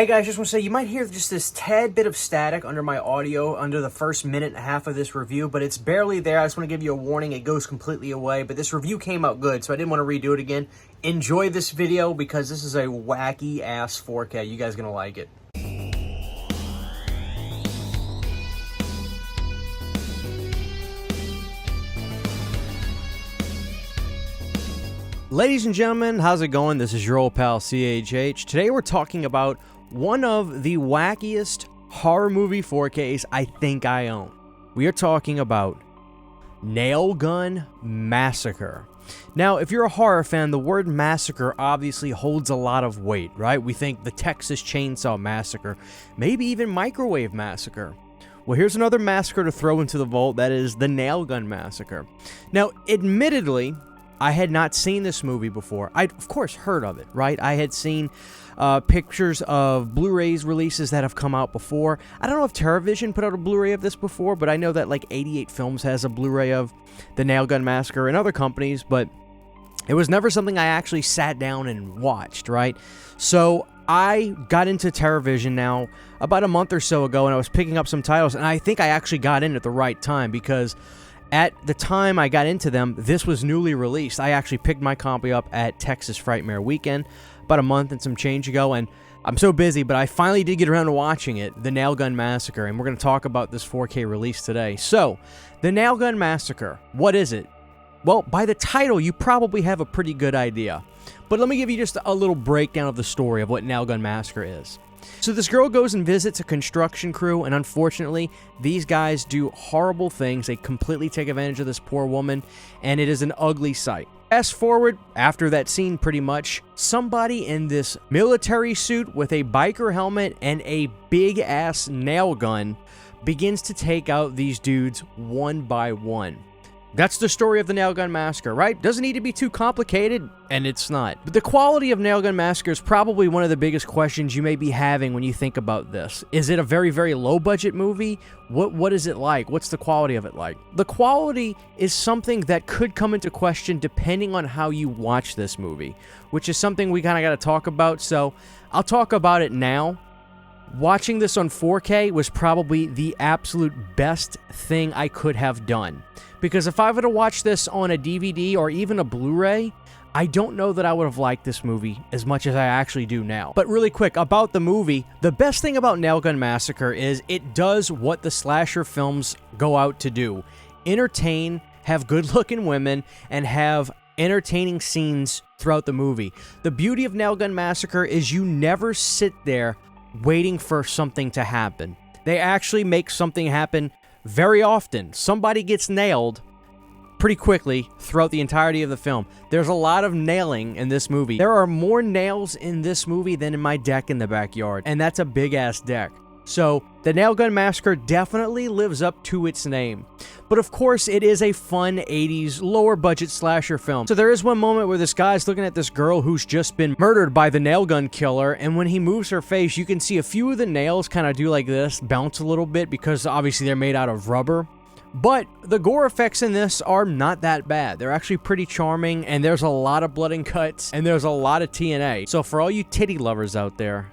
Hey guys, just want to say you might hear just this tad bit of static under my audio under the first minute and a half of this review, but it's barely there. I just want to give you a warning, it goes completely away, but this review came out good, so I didn't want to redo it again. Enjoy this video because this is a wacky ass 4K. You guys are gonna like it. Ladies and gentlemen, how's it going? This is your old pal CHH. Today we're talking about one of the wackiest horror movie 4Ks I think I own. We are talking about Nail Gun Massacre. Now, if you're a horror fan, the word massacre obviously holds a lot of weight, right? We think the Texas Chainsaw Massacre, maybe even Microwave Massacre. Well, here's another massacre to throw into the vault, that is the Nail Gun Massacre. Now, admittedly, I had not seen this movie before. I'd, of course, heard of it, right? I had seen pictures of Blu-rays releases that have come out before. I don't know if TerraVision put out a Blu-ray of this before, but I know that like 88 Films has a Blu-ray of the Nail Gun Massacre and other companies, but it was never something I actually sat down and watched, right? So I got into TerraVision now about a month or so ago, and I was picking up some titles, and I think I actually got in at the right time because at the time I got into them, this was newly released. I actually picked my copy up at Texas Frightmare Weekend about a month and some change ago, and I'm so busy, but I finally did get around to watching it, the Nail Gun Massacre, and we're going to talk about this 4K release today. So, the Nail Gun Massacre, what is it? Well, by the title, you probably have a pretty good idea, but let me give you just a little breakdown of the story of what Nail Gun Massacre is. So this girl goes and visits a construction crew, and unfortunately, these guys do horrible things. They completely take advantage of this poor woman, and it is an ugly sight. Fast forward, after that scene pretty much, somebody in this military suit with a biker helmet and a big-ass nail gun begins to take out these dudes one by one. That's the story of the Nail Gun Massacre, right? Doesn't need to be too complicated, and it's not. But the quality of Nail Gun Massacre is probably one of the biggest questions you may be having when you think about this. Is it a very, very low-budget movie? What is it like? What's the quality of it like? The quality is something that could come into question depending on how you watch this movie, which is something we kind of got to talk about, so I'll talk about it now. Watching this on 4K was probably the absolute best thing I could have done. Because if I were to watch this on a DVD or even a Blu-ray, I don't know that I would have liked this movie as much as I actually do now. But really quick, about the movie, the best thing about Nail Gun Massacre is it does what the slasher films go out to do. Entertain, have good-looking women, and have entertaining scenes throughout the movie. The beauty of Nail Gun Massacre is you never sit there waiting for something to happen. They actually make something happen very often. Somebody gets nailed pretty quickly throughout the entirety of the film. There's a lot of nailing in this movie. There are more nails in this movie than in my deck in the backyard, and that's a big-ass deck. So, the Nail Gun Massacre definitely lives up to its name. But of course, it is a fun 80s, lower-budget slasher film. So there is one moment where this guy's looking at this girl who's just been murdered by the nail gun killer, and when he moves her face, you can see a few of the nails kind of do like this, bounce a little bit, because obviously they're made out of rubber. But the gore effects in this are not that bad. They're actually pretty charming, and there's a lot of blood and guts, and there's a lot of TNA. So for all you titty lovers out there,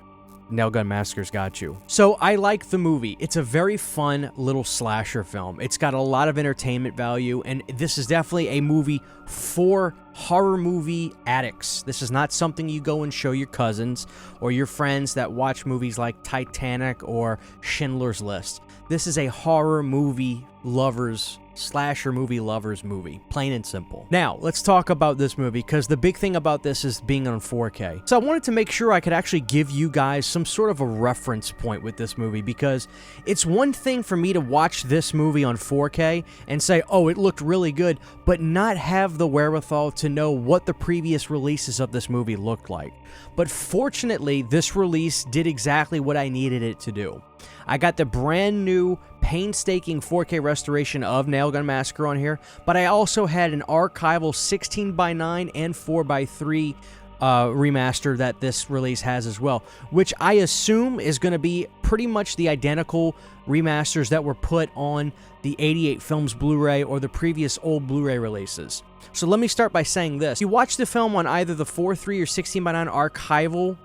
Nail Gun Massacre's got you. So I like the movie. It's a very fun little slasher film. It's got a lot of entertainment value, and this is definitely a movie for horror movie addicts. This is not something you go and show your cousins or your friends that watch movies like Titanic or Schindler's List. This is a horror movie lovers, slasher movie lovers movie, plain and simple. Now, let's talk about this movie, because the big thing about this is being on 4K. So I wanted to make sure I could actually give you guys some sort of a reference point with this movie, because it's one thing for me to watch this movie on 4K and say, oh, it looked really good, but not have the wherewithal to know what the previous releases of this movie looked like. But fortunately, this release did exactly what I needed it to do. I got the brand new, painstaking 4K restoration of Nail Gun Massacre on here, but I also had an archival 16:9 and 4:3 remaster that this release has as well, which I assume is going to be pretty much the identical remasters that were put on the 88 Films Blu-ray or the previous old Blu-ray releases. So let me start by saying this. You watch the film on either the 4:3 or 16:9 archival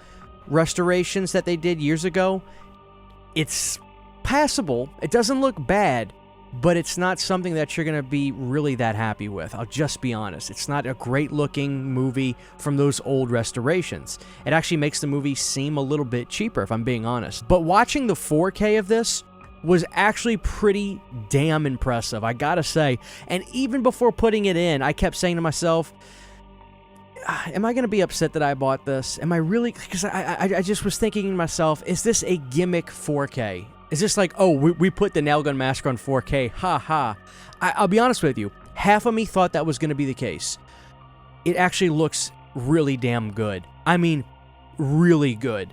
restorations that they did years ago, it's passable. It doesn't look bad, but it's not something that you're going to be really that happy with. I'll just be honest. It's not a great-looking movie from those old restorations. It actually makes the movie seem a little bit cheaper, if I'm being honest. But watching the 4K of this was actually pretty damn impressive, I gotta say. And even before putting it in, I kept saying to myself, am I going to be upset that I bought this? Am I really? Because I just was thinking to myself, is this a gimmick 4K? Is this like, oh, we put the Nail Gun Massacre on 4K, ha ha. I'll be honest with you, half of me thought that was going to be the case. It actually looks really damn good. I mean, really good.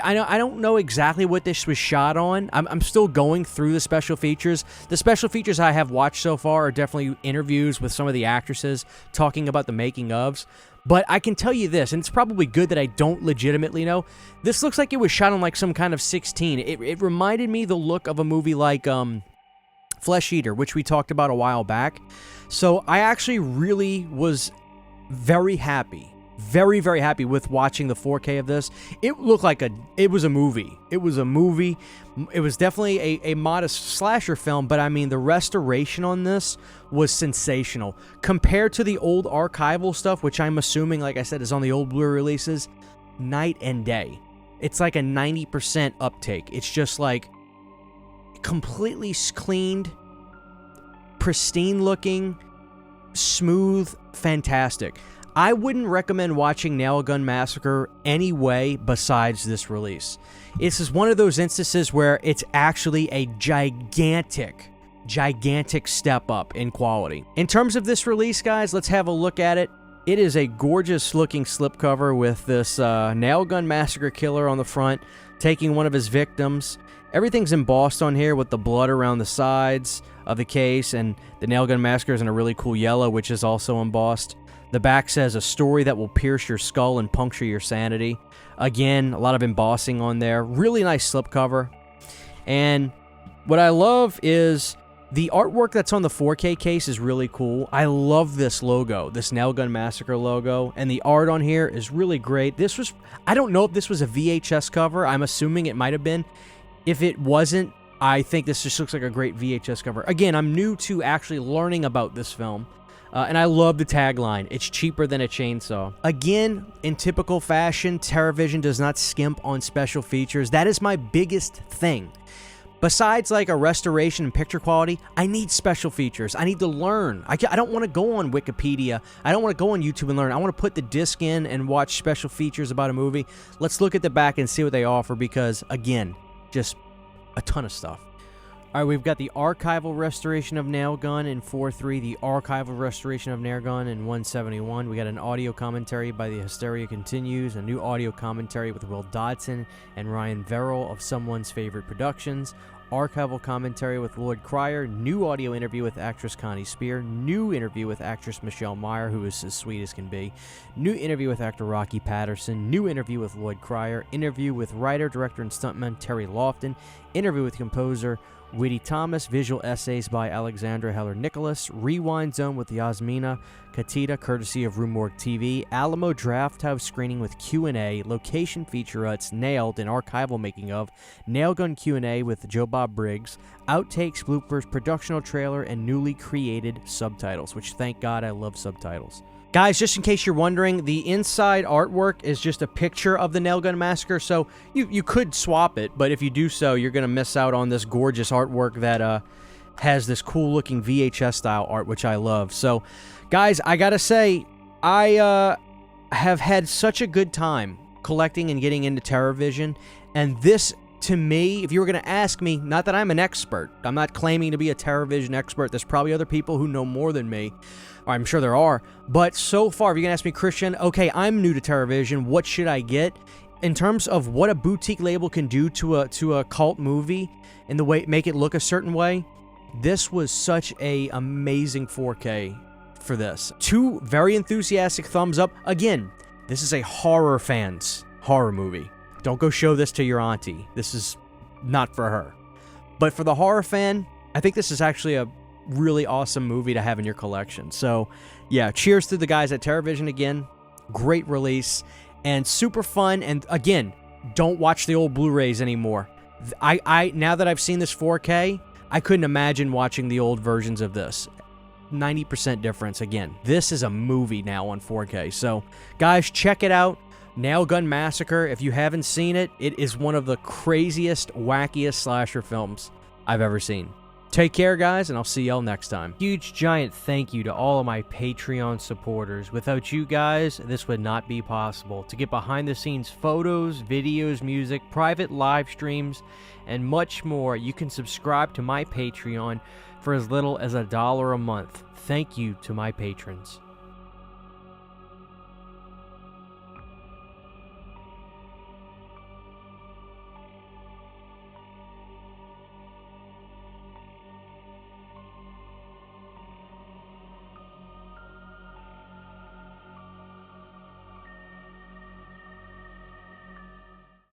I don't know exactly what this was shot on. I'm still going through the special features. The special features I have watched so far are definitely interviews with some of the actresses talking about the making ofs. But I can tell you this, and it's probably good that I don't legitimately know, this looks like it was shot on like some kind of 16. It reminded me the look of a movie like Flesh Eater, which we talked about a while back. So I actually really was very happy. Very, very happy with watching the 4K of this. It looked like it was a movie. It was a movie. It was definitely a modest slasher film, but I mean, the restoration on this was sensational. Compared to the old archival stuff, which I'm assuming, like I said, is on the old Blu-ray releases, night and day. It's like a 90% uptake. It's just like completely cleaned, pristine looking, smooth, fantastic. I wouldn't recommend watching Nail Gun Massacre any way besides this release. This is one of those instances where it's actually a gigantic step up in quality. In terms of this release, guys, let's have a look at it. It is a gorgeous looking slipcover with this Nail Gun Massacre killer on the front, taking one of his victims. Everything's embossed on here with the blood around the sides of the case, and the Nail Gun Massacre is in a really cool yellow, which is also embossed. The back says, a story that will pierce your skull and puncture your sanity. Again, a lot of embossing on there. Really nice slipcover. And what I love is the artwork that's on the 4K case is really cool. I love this logo, this Nail Gun Massacre logo. And the art on here is really great. This was, I don't know if this was a VHS cover. I'm assuming it might have been. If it wasn't, I think this just looks like a great VHS cover. Again, I'm new to actually learning about this film. And I love the tagline, it's cheaper than a chainsaw. Again, in typical fashion, TerrorVision does not skimp on special features. That is my biggest thing. Besides like a restoration and picture quality, I need special features. I need to learn. I don't want to go on Wikipedia. I don't want to go on YouTube and learn. I want to put the disc in and watch special features about a movie. Let's look at the back and see what they offer because, again, just a ton of stuff. All right, we've got the archival restoration of Nail Gun in 4.3, the archival restoration of Nail Gun in 171. We got an audio commentary by The Hysteria Continues, a new audio commentary with Will Dodson and Ryan Verrill of Someone's Favorite Productions, archival commentary with Lloyd Cryer, new audio interview with actress Connie Spear, new interview with actress Michelle Meyer, who is as sweet as can be, new interview with actor Rocky Patterson, new interview with Lloyd Cryer, interview with writer, director, and stuntman Terry Lofton, interview with composer Witty Thomas, visual essays by Alexandra Heller-Nicholas, Rewind Zone with Yasmina Katita, courtesy of Roomwork TV, Alamo Drafthouse screening with Q&A, location featurettes, Nailed, an archival making of, Nail Gun Q&A with Joe Bob Briggs, outtakes, bloopers, productional trailer, and newly created subtitles, which thank God I love subtitles. Guys, just in case you're wondering, the inside artwork is just a picture of the Nail Gun Massacre, so you could swap it, but if you do so, you're going to miss out on this gorgeous artwork that has this cool-looking VHS-style art, which I love. So, guys, I gotta say, I have had such a good time collecting and getting into TerrorVision, and this, to me, if you were going to ask me, not that I'm an expert, I'm not claiming to be a TerrorVision expert, there's probably other people who know more than me, I'm sure there are, but so far, if you're going to ask me, Christian, okay, I'm new to TerrorVision, what should I get? In terms of what a boutique label can do to a cult movie and the way make it look a certain way, this was such a amazing 4K for this. 2 very enthusiastic thumbs up. Again, this is a horror fan's horror movie. Don't go show this to your auntie. This is not for her. But for the horror fan, I think this is actually a really awesome movie to have in your collection. So, yeah, cheers to the guys at TerrorVision again. Great release. and super fun. And again, don't watch the old Blu-rays anymore. I now that I've seen this 4K, I couldn't imagine watching the old versions of this. 90% difference. Again, this is a movie now on 4K. So, guys, check it out. Nail Gun Massacre. If you haven't seen it, it is one of the craziest, wackiest slasher films I've ever seen. Take care, guys, and I'll see y'all next time. Huge, giant thank you to all of my Patreon supporters. Without you guys, this would not be possible. To get behind-the-scenes photos, videos, music, private live streams, and much more, you can subscribe to my Patreon for as little as $1 a month. Thank you to my patrons.